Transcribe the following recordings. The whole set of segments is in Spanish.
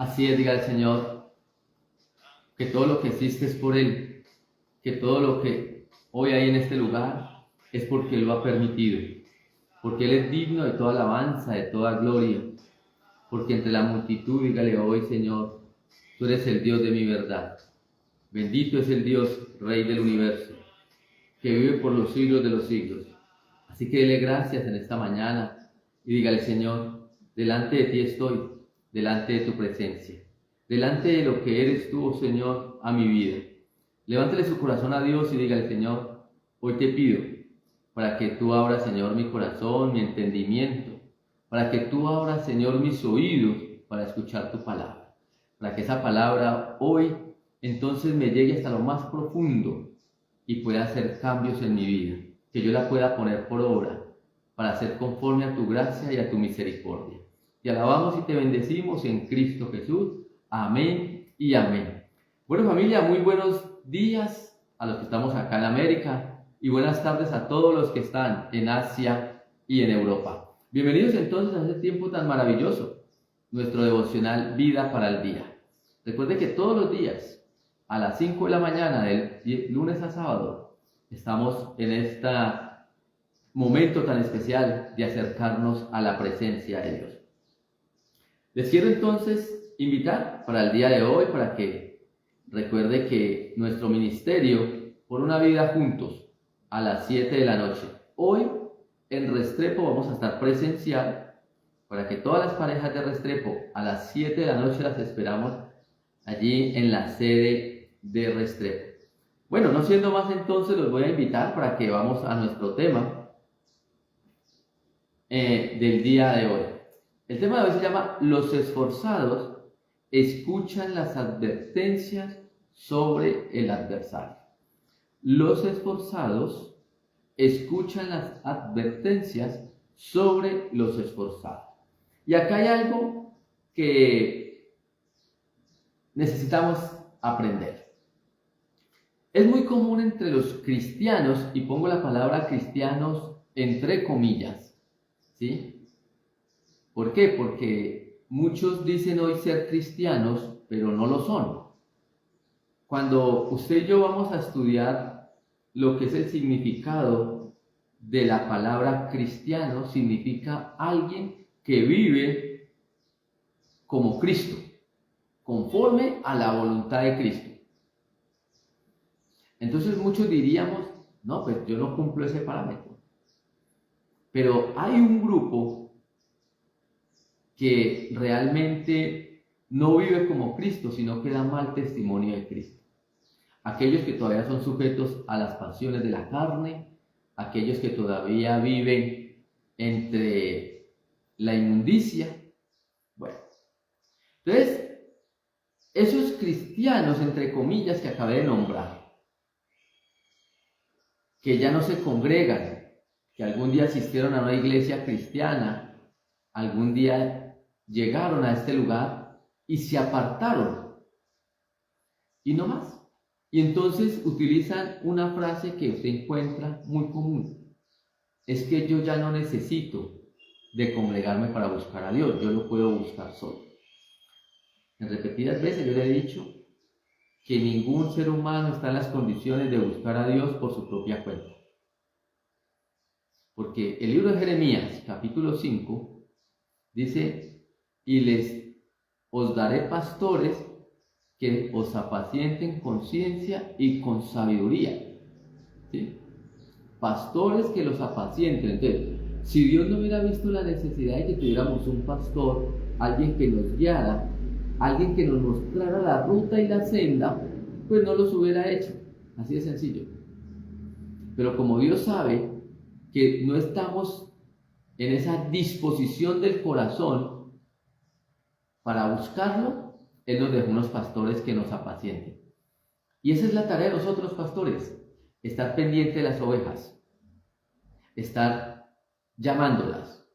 Así es, diga el Señor, que todo lo que existe es por Él, que todo lo que hoy hay en este lugar es porque Él lo ha permitido, porque Él es digno de toda alabanza, de toda gloria, porque entre la multitud, dígale hoy, Señor, tú eres el Dios de mi verdad. Bendito es el Dios, Rey del universo, que vive por los siglos de los siglos. Así que dele gracias en esta mañana y dígale, Señor, delante de ti estoy, delante de tu presencia, delante de lo que eres tú, oh Señor, a mi vida. Levántele su corazón a Dios y dígale, Señor, hoy te pido para que tú abras, Señor, mi corazón, mi entendimiento, para que tú abras, Señor, mis oídos para escuchar tu palabra, para que esa palabra hoy entonces me llegue hasta lo más profundo y pueda hacer cambios en mi vida, que yo la pueda poner por obra para ser conforme a tu gracia y a tu misericordia. Te alabamos y te bendecimos en Cristo Jesús. Amén y amén. Bueno, familia, muy buenos días a los que estamos acá en América y buenas tardes a todos los que están en Asia y en Europa. Bienvenidos entonces a este tiempo tan maravilloso, nuestro devocional Vida para el Día. Recuerde que todos los días, a las 5 de la mañana, del lunes a sábado, estamos en este momento tan especial de acercarnos a la presencia de Dios. Les quiero entonces invitar para el día de hoy, para que recuerde que nuestro ministerio, Por una Vida Juntos, a las 7 de la noche. Hoy en Restrepo vamos a estar presencial, para que todas las parejas de Restrepo a las 7 de la noche las esperamos allí en la sede de Restrepo. Bueno, no siendo más entonces, los voy a invitar para que vamos a nuestro tema del día de hoy. El tema de hoy se llama Los esforzados escuchan las advertencias sobre el adversario. Los esforzados escuchan las advertencias sobre los esforzados. Y acá hay algo que necesitamos aprender. Es muy común entre los cristianos, y pongo la palabra cristianos entre comillas, ¿sí? ¿Por qué? Porque muchos dicen hoy ser cristianos, pero no lo son. Cuando usted y yo vamos a estudiar lo que es el significado de la palabra cristiano, significa alguien que vive como Cristo, conforme a la voluntad de Cristo. Entonces muchos diríamos, no, pues yo no cumplo ese parámetro. Pero hay un grupo que realmente no vive como Cristo, sino que da mal testimonio de Cristo. Aquellos que todavía son sujetos a las pasiones de la carne, aquellos que todavía viven entre la inmundicia. Bueno, entonces, esos cristianos, entre comillas, que acabé de nombrar, que ya no se congregan, que algún día asistieron a una iglesia cristiana, algún día llegaron a este lugar y se apartaron, y no más. Y entonces utilizan una frase que usted encuentra muy común: es que yo ya no necesito de congregarme para buscar a Dios, yo lo puedo buscar solo. En repetidas veces yo le he dicho que ningún ser humano está en las condiciones de buscar a Dios por su propia cuenta. Porque el libro de Jeremías, capítulo 5, dice: y os daré pastores que os apacienten con ciencia y con sabiduría. ¿Sí? Pastores que los apacienten. Entonces, si Dios no hubiera visto la necesidad de que tuviéramos un pastor, alguien que nos guiara, alguien que nos mostrara la ruta y la senda, pues no los hubiera hecho. Así de sencillo. Pero como Dios sabe que no estamos en esa disposición del corazón para buscarlo, Él nos dejó unos pastores que nos apacienten. Y esa es la tarea de nosotros, pastores: estar pendiente de las ovejas, estar llamándolas,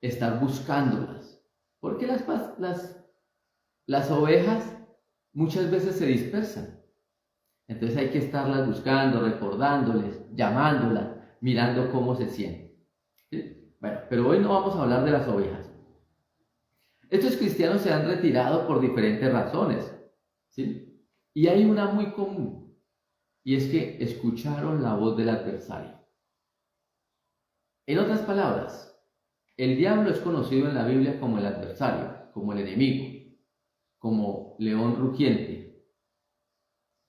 estar buscándolas. Porque las ovejas muchas veces se dispersan. Entonces hay que estarlas buscando, recordándoles, llamándolas, mirando cómo se sienten. ¿Sí? Bueno, pero hoy no vamos a hablar de las ovejas. Estos cristianos se han retirado por diferentes razones, ¿sí? Y hay una muy común, y es que escucharon la voz del adversario. En otras palabras, el diablo es conocido en la Biblia como el adversario, como el enemigo, como león rugiente,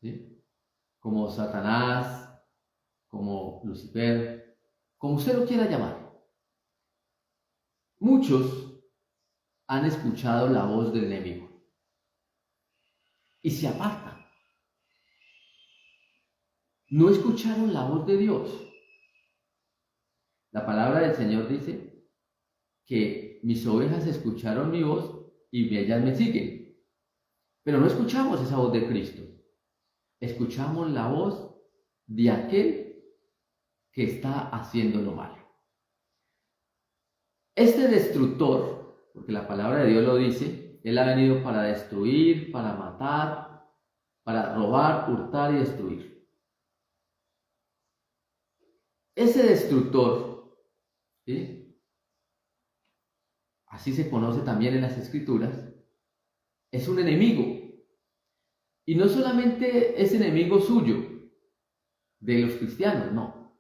¿sí? Como Satanás, como Lucifer, como usted lo quiera llamar. Muchos han escuchado la voz del enemigo y se apartan. No escucharon la voz de Dios. La palabra del Señor dice que mis ovejas escucharon mi voz y ellas me siguen. Pero no escuchamos esa voz de Cristo. Escuchamos la voz de aquel que está haciendo lo malo. Este destructor, porque la palabra de Dios lo dice, él ha venido para destruir, para matar, para robar, hurtar y destruir. Ese destructor, ¿sí?, así se conoce también en las Escrituras, es un enemigo. Y no solamente es enemigo suyo, de los cristianos, no.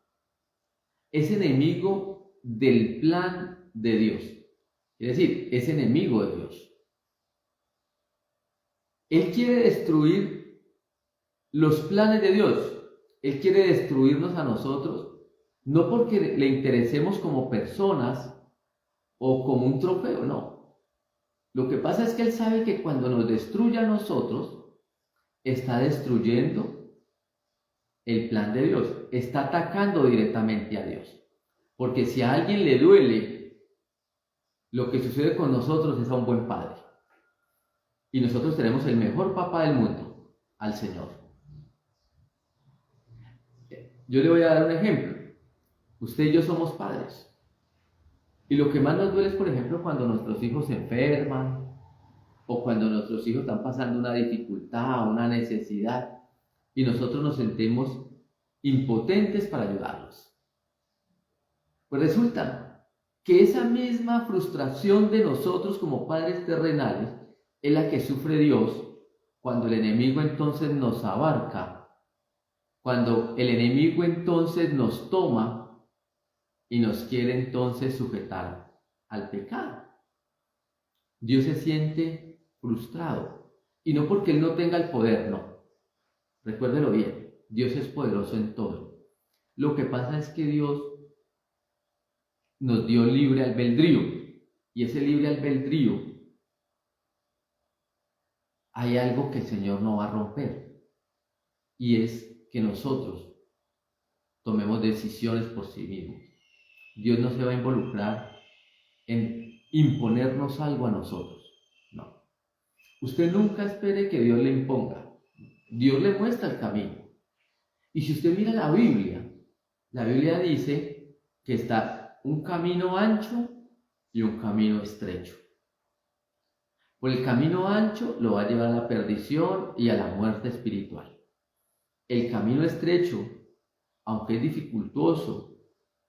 Es enemigo del plan de Dios. Es decir, es enemigo de Dios. Él quiere destruir los planes de Dios. Él quiere destruirnos a nosotros, no porque le interesemos como personas o como un trofeo, no. Lo que pasa es que Él sabe que cuando nos destruye a nosotros, está destruyendo el plan de Dios, está atacando directamente a Dios. Porque si a alguien le duele lo que sucede con nosotros, es a un buen padre. Y nosotros tenemos el mejor papá del mundo, al Señor. Yo le voy a dar un ejemplo. Usted y yo somos padres. Y lo que más nos duele es, por ejemplo, cuando nuestros hijos se enferman, o cuando nuestros hijos están pasando una dificultad, una necesidad, y nosotros nos sentimos impotentes para ayudarlos. Pues resulta que esa misma frustración de nosotros como padres terrenales es la que sufre Dios cuando el enemigo entonces nos abarca, cuando el enemigo entonces nos toma y nos quiere entonces sujetar al pecado. Dios se siente frustrado, y no porque Él no tenga el poder, no. Recuérdelo bien, Dios es poderoso en todo. Lo que pasa es que Dios nos dio libre albedrío, y ese libre albedrío hay algo que el Señor no va a romper, y es que nosotros tomemos decisiones por sí mismos. Dios no se va a involucrar en imponernos algo a nosotros, no. Usted nunca espere que Dios le imponga. Dios le muestra el camino. Y si usted mira la Biblia dice que está un camino ancho y un camino estrecho. Por el camino ancho lo va a llevar a la perdición y a la muerte espiritual. El camino estrecho, aunque es dificultoso,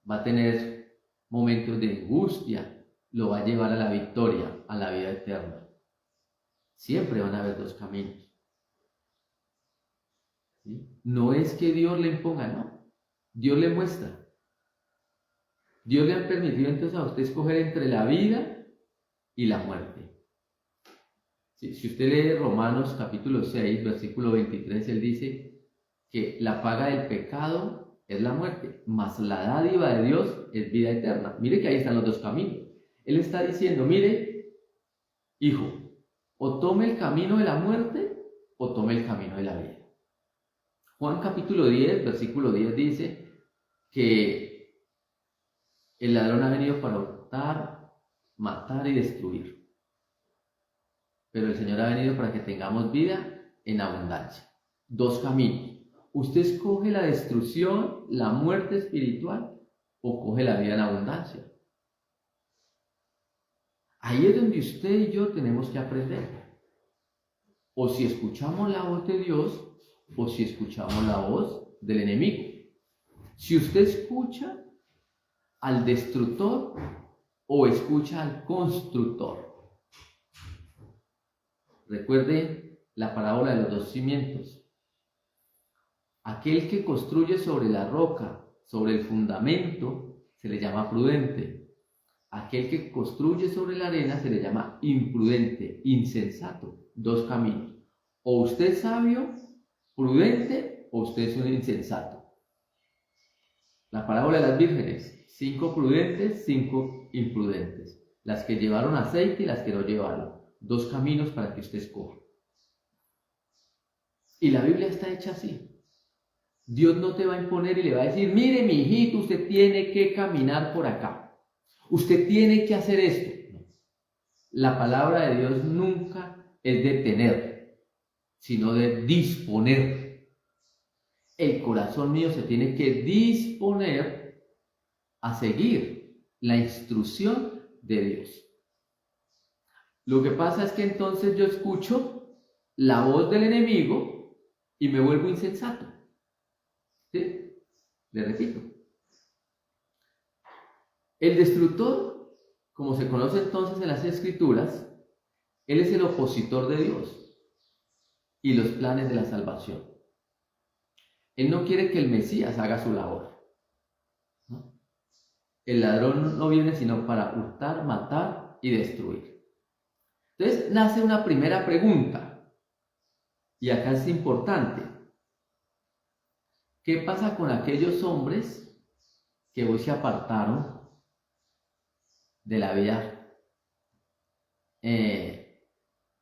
va a tener momentos de angustia, lo va a llevar a la victoria, a la vida eterna. Siempre van a haber dos caminos. ¿Sí? No es que Dios le imponga, no. Dios le muestra. Dios le ha permitido entonces a usted escoger entre la vida y la muerte. Sí, si usted lee Romanos capítulo 6, versículo 23, él dice que la paga del pecado es la muerte, mas la dádiva de Dios es vida eterna. Mire que ahí están los dos caminos. Él está diciendo, mire, hijo, o tome el camino de la muerte o tome el camino de la vida. Juan capítulo 10, versículo 10 dice que el ladrón ha venido para hurtar, matar y destruir. Pero el Señor ha venido para que tengamos vida en abundancia. Dos caminos. Usted escoge la destrucción, la muerte espiritual, o coge la vida en abundancia. Ahí es donde usted y yo tenemos que aprender. O si escuchamos la voz de Dios, o si escuchamos la voz del enemigo. Si usted escucha al destructor o escucha al constructor. Recuerde la parábola de los dos cimientos. Aquel que construye sobre la roca, sobre el fundamento, se le llama prudente. Aquel que construye sobre la arena se le llama imprudente, insensato. Dos caminos. O usted es sabio, prudente, o usted es un insensato. La parábola de las vírgenes, 5 prudentes, 5 imprudentes. Las que llevaron aceite y las que no llevaron. Dos caminos para que usted escoja. Y la Biblia está hecha así. Dios no te va a imponer y le va a decir, mire mi hijito, usted tiene que caminar por acá. Usted tiene que hacer esto. La palabra de Dios nunca es de tener, sino de disponer. El corazón mío se tiene que disponer a seguir la instrucción de Dios. Lo que pasa es que entonces yo escucho la voz del enemigo y me vuelvo insensato. ¿Sí? Le repito. El destructor, como se conoce entonces en las Escrituras, él es el opositor de Dios y los planes de la salvación. Él no quiere que el Mesías haga su labor. ¿No? El ladrón no viene sino para hurtar, matar y destruir. Entonces nace una primera pregunta, y acá es importante. ¿Qué pasa con aquellos hombres que hoy se apartaron de la vida, de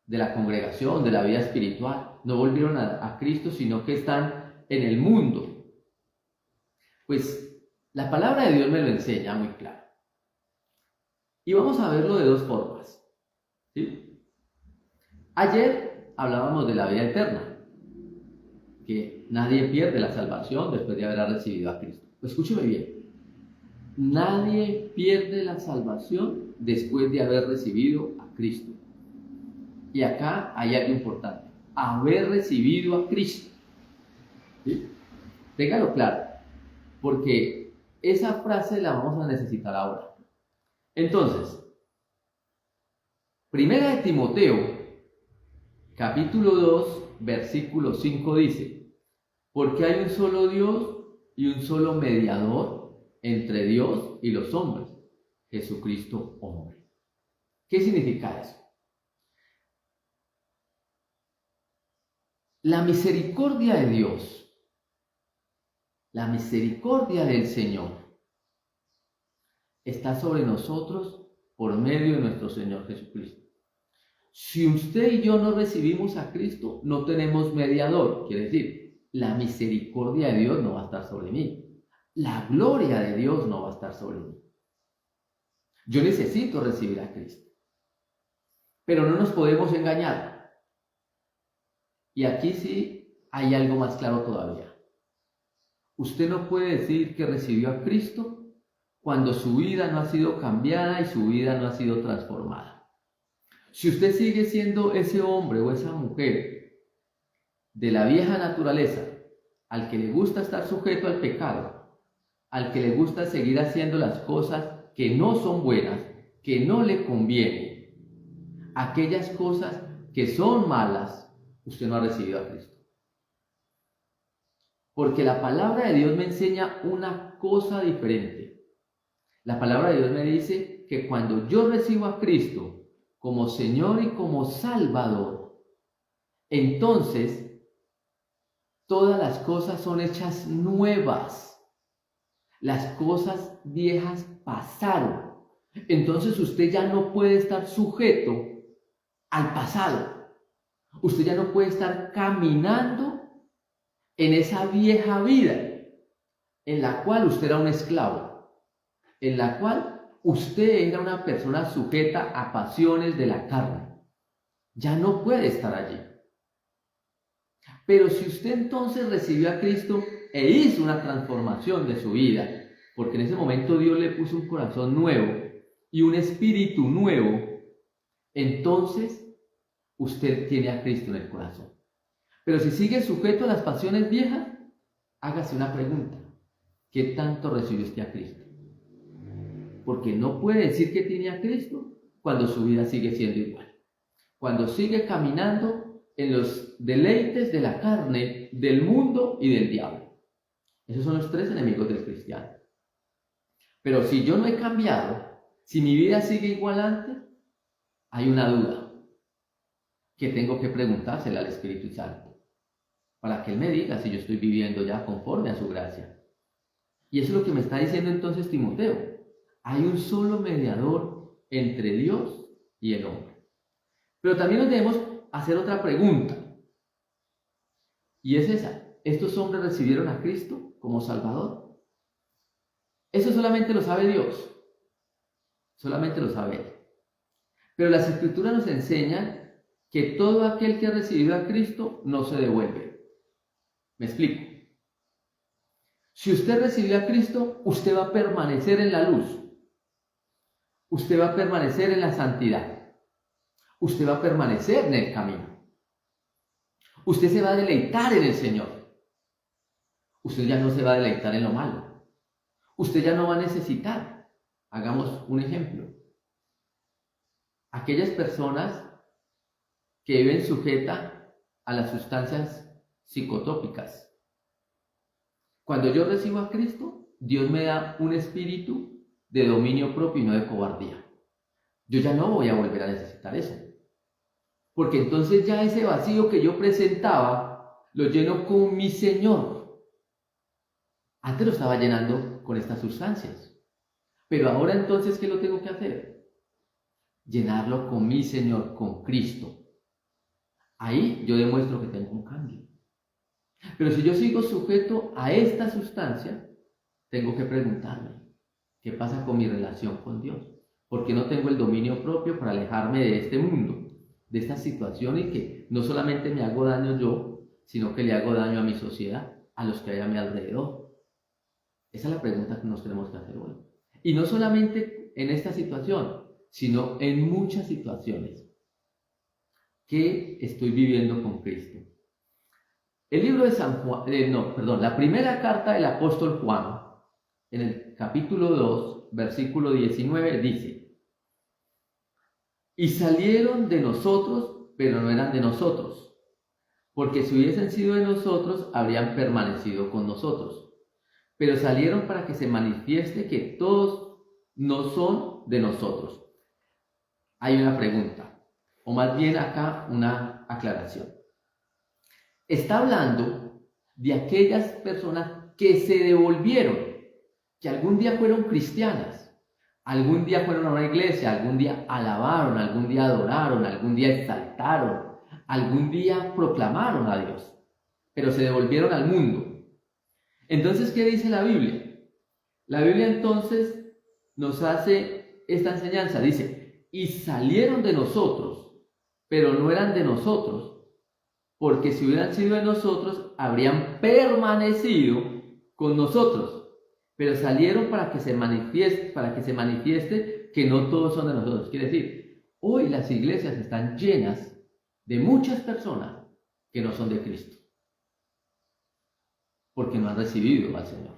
la congregación, de la vida espiritual? No volvieron a Cristo, sino que están en el mundo. Pues la palabra de Dios me lo enseña muy claro. Y vamos a verlo de dos formas. ¿Sí? Ayer hablábamos de la vida eterna, que nadie pierde la salvación después de haber recibido a Cristo. Pues escúcheme bien, nadie pierde la salvación después de haber recibido a Cristo. Y acá hay algo importante, haber recibido a Cristo. ¿Sí? Téngalo claro, porque esa frase la vamos a necesitar ahora. Entonces, Primera de Timoteo, capítulo 2, versículo 5 dice, porque hay un solo Dios y un solo mediador entre Dios y los hombres, Jesucristo hombre. ¿Qué significa eso? La misericordia de Dios, la misericordia del Señor, está sobre nosotros por medio de nuestro Señor Jesucristo. Si usted y yo no recibimos a Cristo, no tenemos mediador. Quiere decir, la misericordia de Dios no va a estar sobre mí. La gloria de Dios no va a estar sobre mí. Yo necesito recibir a Cristo. Pero no nos podemos engañar. Y aquí sí hay algo más claro todavía. Usted no puede decir que recibió a Cristo cuando su vida no ha sido cambiada y su vida no ha sido transformada. Si usted sigue siendo ese hombre o esa mujer de la vieja naturaleza, al que le gusta estar sujeto al pecado, al que le gusta seguir haciendo las cosas que no son buenas, que no le convienen, aquellas cosas que son malas, usted no ha recibido a Cristo. Porque la palabra de Dios me enseña una cosa diferente. La palabra de Dios me dice que cuando yo recibo a Cristo como Señor y como Salvador, entonces todas las cosas son hechas nuevas. Las cosas viejas pasaron. Entonces usted ya no puede estar sujeto al pasado. Usted ya no puede estar caminando en esa vieja vida en la cual usted era un esclavo, en la cual usted era una persona sujeta a pasiones de la carne. Ya no puede estar allí. Pero si usted entonces recibió a Cristo e hizo una transformación de su vida, porque en ese momento Dios le puso un corazón nuevo y un espíritu nuevo, entonces usted tiene a Cristo en el corazón. Pero si sigue sujeto a las pasiones viejas, hágase una pregunta. ¿Qué tanto recibió usted a Cristo? Porque no puede decir que tiene a Cristo cuando su vida sigue siendo igual. cuando sigue caminando en los deleites de la carne, del mundo y del diablo. Esos son los tres enemigos del cristiano. Pero si yo no he cambiado, si mi vida sigue igual antes, hay una duda que tengo que preguntársela al Espíritu Santo para que Él me diga si yo estoy viviendo ya conforme a su gracia. Y eso es lo que me está diciendo entonces Timoteo. Hay un solo mediador entre Dios y el hombre. Pero también nos debemos hacer otra pregunta. Y es esa. ¿Estos hombres recibieron a Cristo como Salvador? Eso solamente lo sabe Dios. Solamente lo sabe Él. Pero las Escrituras nos enseñan que todo aquel que ha recibido a Cristo no se devuelve. Me explico. Si usted recibió a Cristo, usted va a permanecer en la luz. Usted va a permanecer en la santidad. Usted va a permanecer en el camino. Usted se va a deleitar en el Señor. Usted ya no se va a deleitar en lo malo. Usted ya no va a necesitar. Hagamos un ejemplo. Aquellas personas que viven sujetas a las sustancias psicotrópicas. Cuando yo recibo a Cristo, Dios me da un espíritu de dominio propio y no de cobardía. Yo ya no voy a volver a necesitar eso. Porque entonces ya ese vacío que yo presentaba, lo lleno con mi Señor. Antes lo estaba llenando con estas sustancias. Pero ahora entonces, ¿qué lo tengo que hacer? Llenarlo con mi Señor, con Cristo. Ahí yo demuestro que tengo un cambio. Pero si yo sigo sujeto a esta sustancia, tengo que preguntarme, ¿qué pasa con mi relación con Dios? ¿Por qué no tengo el dominio propio para alejarme de este mundo, de estas situaciones que no solamente me hago daño yo, sino que le hago daño a mi sociedad, a los que hay a mi alrededor? Esa es la pregunta que nos tenemos que hacer hoy. Y no solamente en esta situación, sino en muchas situaciones. ¿Qué estoy viviendo con Cristo? El libro de San Juan, la primera carta del apóstol Juan, en el capítulo 2, versículo 19, dice: y salieron de nosotros, pero no eran de nosotros, porque si hubiesen sido de nosotros, habrían permanecido con nosotros. Pero salieron para que se manifieste que todos no son de nosotros. Hay una pregunta, o más bien acá una aclaración. Está hablando de aquellas personas que se devolvieron, que algún día fueron cristianas, algún día fueron a una iglesia, algún día alabaron, algún día adoraron, algún día exaltaron, algún día proclamaron a Dios, pero se devolvieron al mundo. Entonces, ¿qué dice la Biblia? La Biblia entonces nos hace esta enseñanza, dice: y salieron de nosotros, pero no eran de nosotros, porque si hubieran sido de nosotros, habrían permanecido con nosotros. Pero salieron para que se manifieste que no todos son de nosotros. Quiere decir, hoy las iglesias están llenas de muchas personas que no son de Cristo, porque no han recibido al Señor.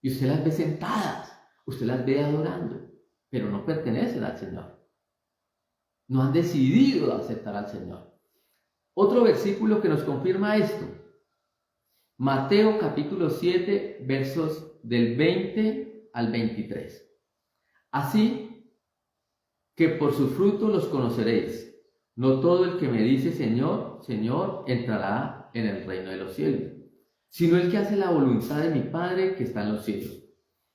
Y usted las ve sentadas, usted las ve adorando, pero no pertenecen al Señor. No han decidido aceptar al Señor. Otro versículo que nos confirma esto: Mateo capítulo 7, versos del 20 al 23. Así que por su fruto los conoceréis. No todo el que me dice Señor, Señor, entrará en el reino de los cielos, sino el que hace la voluntad de mi Padre que está en los cielos.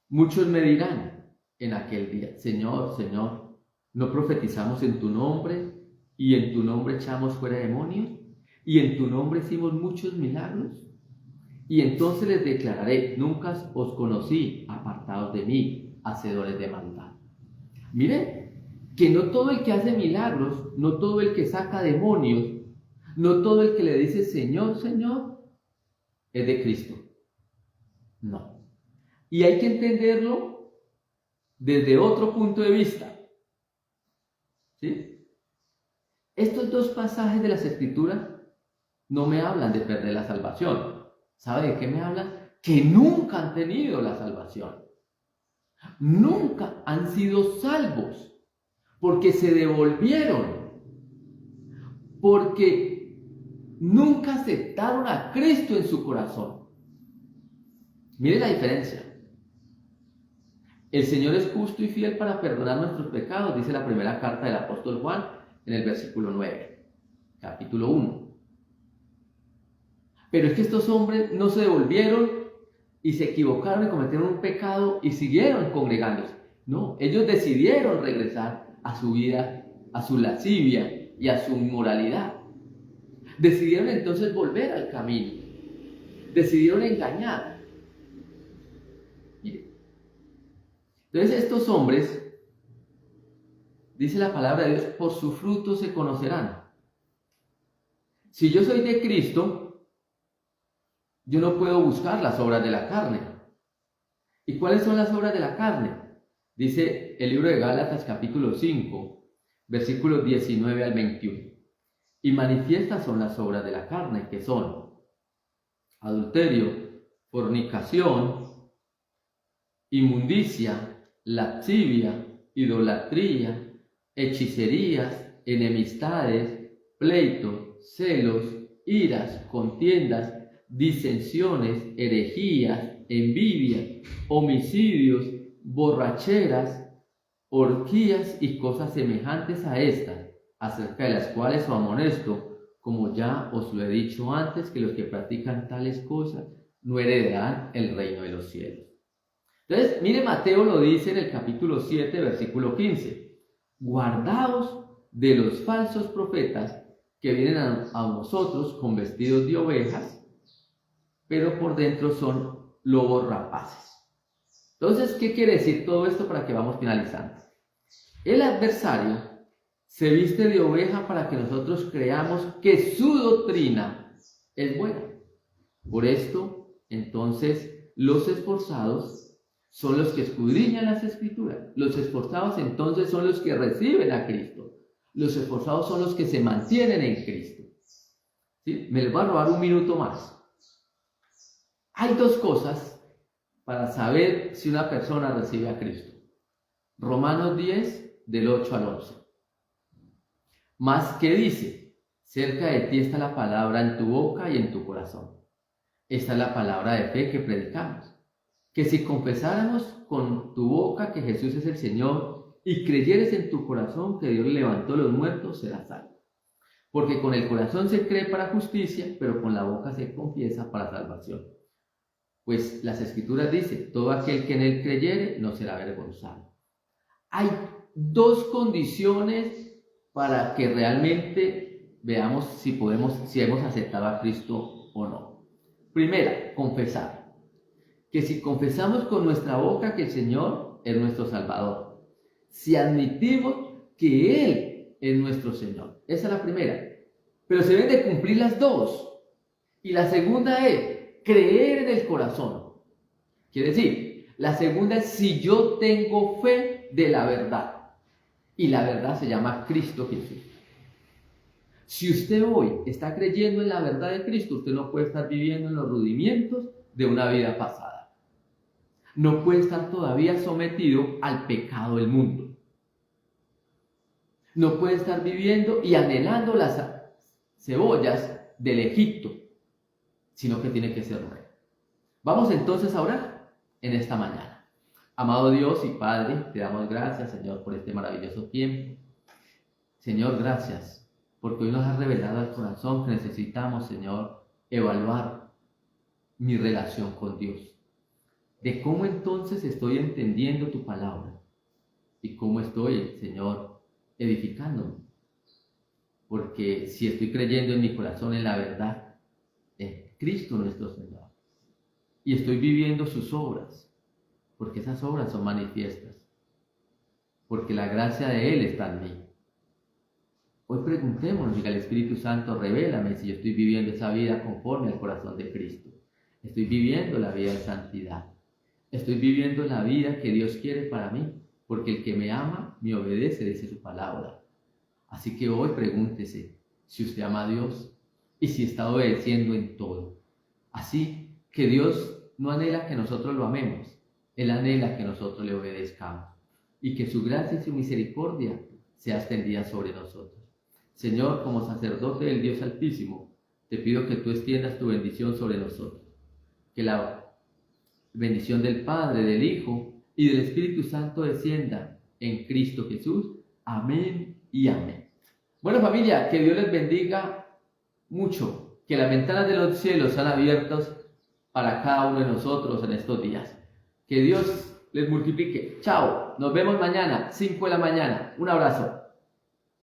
Muchos me dirán en aquel día: Señor, Señor, ¿no profetizamos en tu nombre, y en tu nombre echamos fuera demonios, y en tu nombre hicimos muchos milagros? Y entonces les declararé: nunca os conocí, apartados de mí, hacedores de maldad. Miren, que no todo el que hace milagros, no todo el que saca demonios, no todo el que le dice Señor, Señor, es de Cristo. No. Y hay que entenderlo desde otro punto de vista. ¿Sí? Estos dos pasajes de las Escrituras no me hablan de perder la salvación. ¿Sabe de qué me hablan? Que nunca han tenido la salvación. Nunca han sido salvos, porque se devolvieron. porque nunca aceptaron a Cristo en su corazón. Mire la diferencia. El Señor es justo y fiel para perdonar nuestros pecados, dice la primera carta del apóstol Juan en el versículo 9, capítulo 1. Pero es que estos hombres no se devolvieron y se equivocaron y cometieron un pecado y siguieron congregándose. No, ellos decidieron regresar a su vida, a su lascivia y a su inmoralidad. Decidieron entonces volver al camino. Decidieron engañar. Mire. Entonces estos hombres, dice la palabra de Dios, por su fruto se conocerán. Si yo soy de Cristo, yo no puedo buscar las obras de la carne. ¿Y cuáles son las obras de la carne? Dice el libro de Gálatas capítulo 5, versículos 19 al 21. Y manifiestas son las obras de la carne, que son adulterio, fornicación, inmundicia, lascivia, idolatría, hechicerías, enemistades, pleitos, celos, iras, contiendas, disensiones, herejías, envidia, homicidios, borracheras, orgías y cosas semejantes a estas, acerca de las cuales os amonesto, como ya os lo he dicho antes, que los que practican tales cosas no heredarán el reino de los cielos. Entonces, mire, Mateo lo dice en el capítulo 7, versículo 15. Guardaos de los falsos profetas que vienen a vosotros con vestidos de ovejas, pero por dentro son lobos rapaces. Entonces, ¿qué quiere decir todo esto para que vamos finalizando? El adversario se viste de oveja para que nosotros creamos que su doctrina es buena. Por esto, entonces, los esforzados son los que escudriñan las Escrituras. Los esforzados, entonces, son los que reciben a Cristo. Los esforzados son los que se mantienen en Cristo. ¿Sí? Me les voy a robar un minuto más. Hay dos cosas para saber si una persona recibe a Cristo. Romanos 10, del 8 al 11. Mas que dice, cerca de ti está la palabra en tu boca y en tu corazón. Esta es la palabra de fe que predicamos. Que si confesáramos con tu boca que Jesús es el Señor y creyeres en tu corazón que Dios levantó a los muertos, serás salvo. Porque con el corazón se cree para justicia, pero con la boca se confiesa para salvación. Pues las Escrituras dicen, todo aquel que en él creyere no será avergonzado. Hay dos condiciones para que realmente veamos si hemos aceptado a Cristo o no. Primera, confesar. Que si confesamos con nuestra boca que el Señor es nuestro Salvador. Si admitimos que Él es nuestro Señor. Esa es la primera. Pero se deben de cumplir las dos. Y la segunda es creer en el corazón. Quiere decir, la segunda es si yo tengo fe de la verdad. Y la verdad se llama Cristo Jesús. Si usted hoy está creyendo en la verdad de Cristo, usted no puede estar viviendo en los rudimientos de una vida pasada. No puede estar todavía sometido al pecado del mundo. No puede estar viviendo y anhelando las cebollas del Egipto, sino que tiene que ser rey. Vamos entonces a orar en esta mañana. Amado Dios y Padre, te damos gracias, Señor, por este maravilloso tiempo. Señor, gracias, porque hoy nos has revelado al corazón que necesitamos, Señor, evaluar mi relación con Dios. De cómo entonces estoy entendiendo tu palabra y cómo estoy, Señor, edificándome. Porque si estoy creyendo en mi corazón en la verdad, en Cristo nuestro Señor, y estoy viviendo sus obras, porque esas obras son manifiestas, porque la gracia de Él está en mí. Hoy preguntémonos, diga el Espíritu Santo, revélame si yo estoy viviendo esa vida conforme al corazón de Cristo. Estoy viviendo la vida de santidad. Estoy viviendo la vida que Dios quiere para mí, porque el que me ama, me obedece, dice su palabra. Así que hoy pregúntese si usted ama a Dios y si está obedeciendo en todo. Así que Dios no anhela que nosotros lo amemos, Él anhela que nosotros le obedezcamos y que su gracia y su misericordia sea extendida sobre nosotros. Señor, como sacerdote del Dios Altísimo, te pido que tú extiendas tu bendición sobre nosotros. Que la bendición del Padre, del Hijo y del Espíritu Santo descienda en Cristo Jesús. Amén y amén. Bueno, familia, que Dios les bendiga mucho. Que las ventanas de los cielos sean abiertas para cada uno de nosotros en estos días. Que Dios les multiplique. Chao. Nos vemos mañana, 5 de la mañana. Un abrazo.